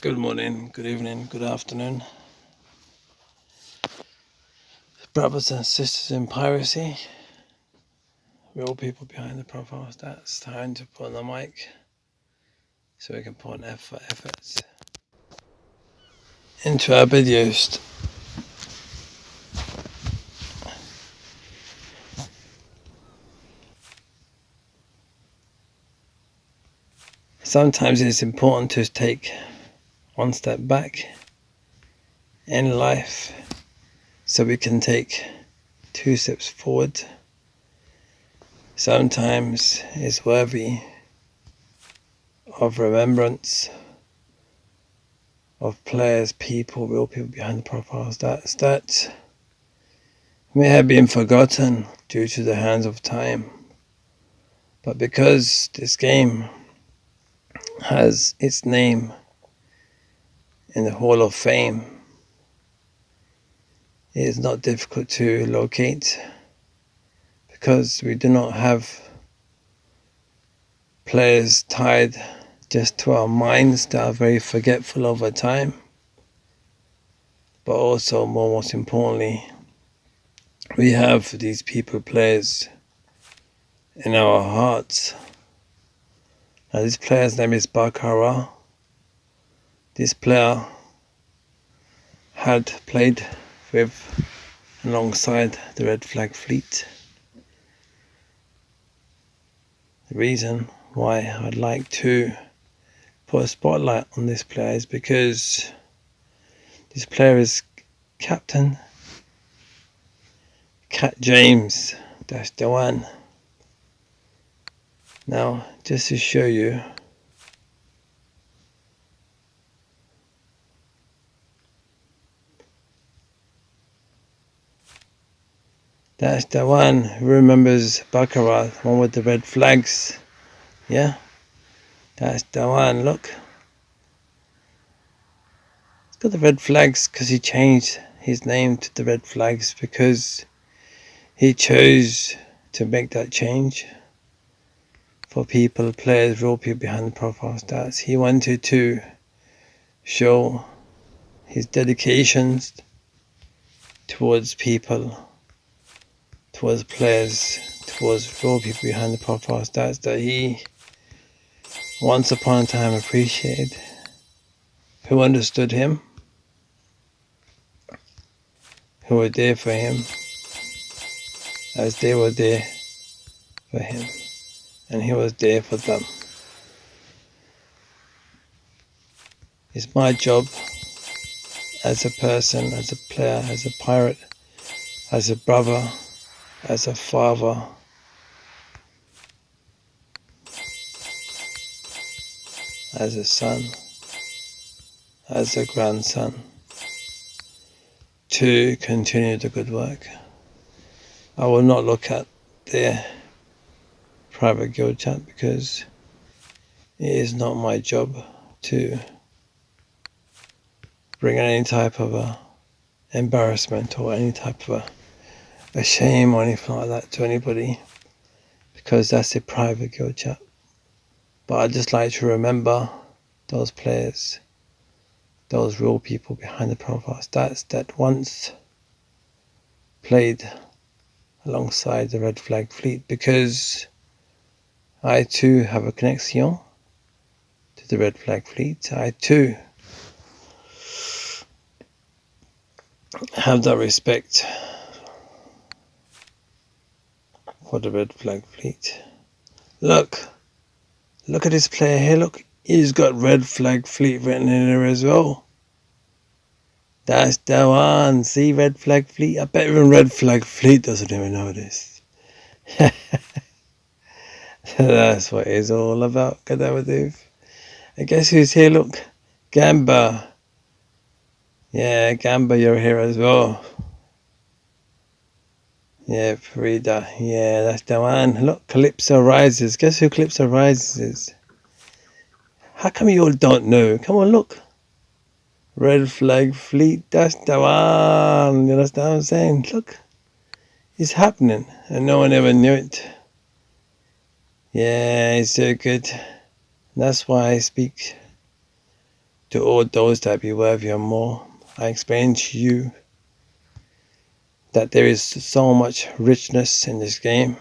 Good morning, good evening, good afternoon, brothers and sisters in piracy, real people behind the profiles. That's time to put on the mic so we can put an efforts into our videos. Sometimes it's important to take one step back in life so we can take 2 steps forward. Sometimes it's worthy of remembrance of players, people, real people behind the profiles that may have been forgotten due to the hands of time. But because this game has its name in the Hall of Fame, it is not difficult to locate because we do not have players tied just to our minds that are very forgetful over time, but also most importantly, we have these people players in our hearts. Now this player's name is Baccarat. This player had played alongside the Red Flag Fleet. The reason why I'd like to put a spotlight on this player is because this player is Captain Cat James. That's the one. Now, just to show you, that's the one who remembers Baccarat, the one with the red flags. Yeah, that's the one. Look, it's got the red flags because he changed his name to the red flags because he chose to make that change for people, players, real people behind the profile stats. He wanted to show his dedications towards people, towards players, towards real people behind the profile stats that he once upon a time appreciated, who understood him, who were there for him as they were there for him, and he was there for them. It's my job as a person, as a player, as a pirate, as a brother, as a father, as a son, as a grandson, to continue the good work. I will not look at their private guild chat because it is not my job to bring any type of embarrassment or any type of a shame or anything like that to anybody, because that's a private guild chat. But I'd just like to remember those players, those real people behind the profile stats that once played alongside the Red Flag Fleet, because I too have a connection to the Red Flag Fleet. I too have that respect for the Red Flag Fleet. Look at this player here. Look, he's got Red Flag Fleet written in there as well. That's the one. See, Red Flag Fleet. I bet even Red Flag Fleet doesn't even know this. That's what it's all about. Gadabadoof. I guess who's here? Look, Gamba. Yeah, Gamba, you're here as well. Yeah, Frida. Yeah, that's the one. Look, Calypso Rises. Guess who Calypso Rises is? How come you all don't know? Come on, look. Red Flag Fleet. That's the one. You understand what I'm saying? Look. It's happening. And no one ever knew it. Yeah, it's so good. That's why I speak to all those that be worthy of more. I explain to you that there is so much richness in this game.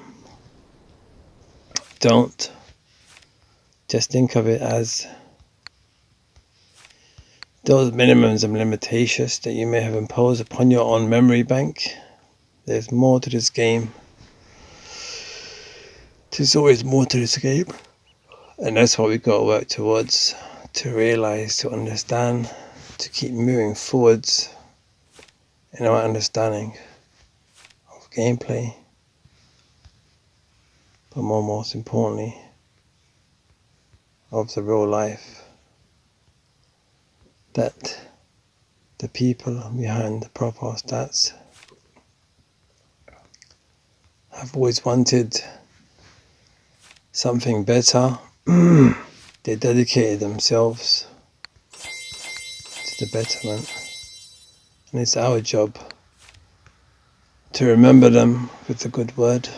Don't just think of it as those minimums and limitations that you may have imposed upon your own memory bank. There's more to this game. There's always more to this game. And that's what we've got to work towards, to realize, to understand, to keep moving forwards in our understanding of gameplay. But most importantly, of the real life that the people behind the profile stats have always wanted something better. They dedicated themselves to the betterment, and it's our job to remember them with the good word.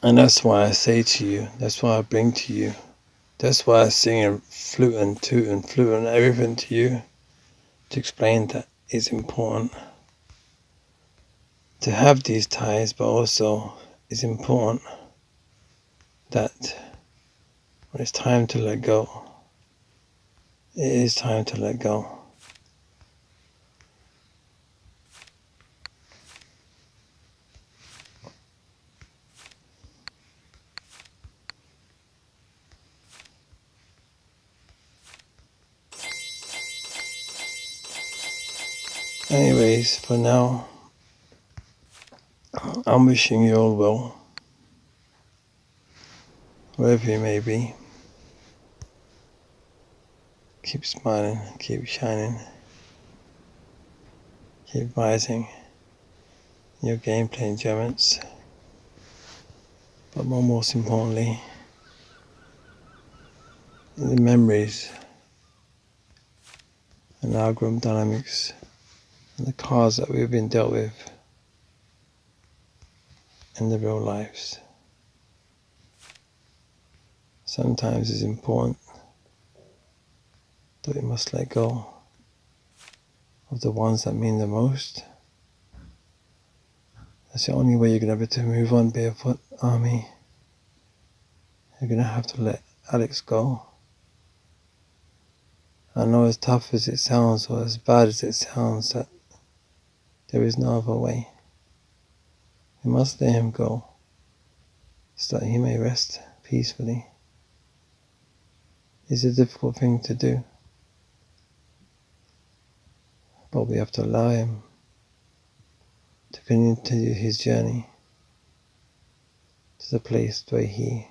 And that's why I say to you, that's why I bring to you, that's why I sing and flute and toot and flute and everything to you, to explain that it's important to have these ties, but also it's important that when it's time to let go, it is time to let go. Anyways, for now, I'm wishing you all well, wherever you may be. Keep smiling, keep shining, keep rising in your gameplay enjoyments. But most importantly, in the memories and algorithm dynamics and the cards that we've been dealt with in the real lives. Sometimes it's important that we must let go of the ones that mean the most. That's the only way you're going to be able to move on barefoot, army. You're going to have to let Alex go. I know as tough as it sounds, or as bad as it sounds, that there is no other way. We must let him go, so that he may rest peacefully. It's a difficult thing to do, but we have to allow him to continue his journey to the place where he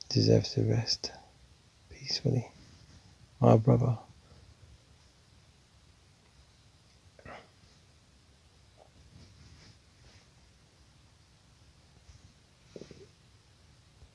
deserves to rest peacefully. My brother.